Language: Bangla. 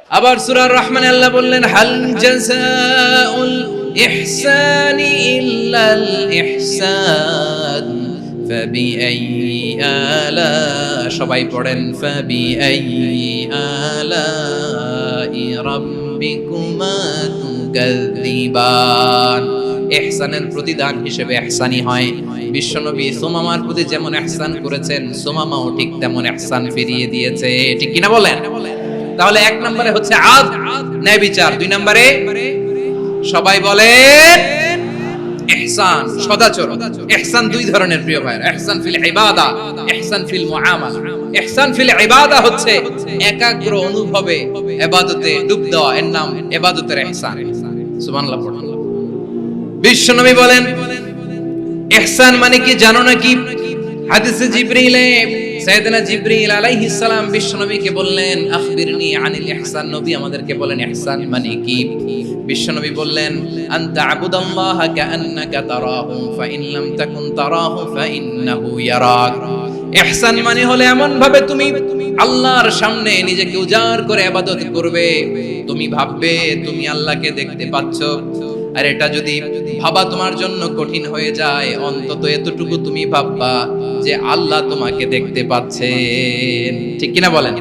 আবার সূরা রহমানে আল্লাহ বললেন হাল জাযাউল ইহসানি ইল্লাল ইহসান ফাবিআইয়ি আলা, সবাই পড়েন ফাবিআইয়ি আলাই রাব্বিকুমা তুকাযযিবান। ইহসানের প্রতিদান হিসেবে ইহসানি হয়। বিশ্বনবী সুমামার প্রতি যেমন ইহসান করেছেন, সুমামাও ঠিক তেমন ইহসান ফিরিয়ে দিয়েছে। ঠিক কিনা বলেন? তাহলে এক নম্বরে হচ্ছে আদ, ন্যায় বিচার। দুই নম্বরে সবাই বলেন ইহসান, সদাচরণ। ইহসান দুই ধরনের প্রিয় ভাইরা, ইহসান ফিল ইবাদা, ইহসান ফিল মুআমালা। ইহসান ফিল ইবাদা হচ্ছে একাগ্র অনুভবে ইবাদতে ডুব দেওয়া, এর নাম ইবাদতের ইহসান। সুবহানাল্লাহ পড়ুন। বিশ্বনবী বলেন ইহসান মানে কি জানো নাকি? হাদিসে জিবরিলে সাইয়েদনা জিবরিল আলাইহিস সালাম বিশ্বনবীকে বললেন আখবিরনি আনিল ইহসান, নবী আমাদেরকে বলেন ইহসান মানে কি? বিশ্বনবী বললেন আনতা আবুদাল্লাহা কাআন্নাকা তারাহু ফাইন লাম তাকুন তারাহু ফাইন্নাহু ইয়ারাক। ইহসান মানে হলো এমন ভাবে তুমি আল্লাহর সামনে নিজেকে উজাড় করে ইবাদত করবে, তুমি ভাববে তুমি আল্লাহকে দেখতে পাচ্ছ। আর এটা যদি ভাবা তোমার জন্য কঠিন হয়ে যায়, অন্তত এতটুকু তুমি ভাববা যে আল্লাহ তোমাকে দেখতে পাচ্ছেন। ঠিক কিনা বলেন?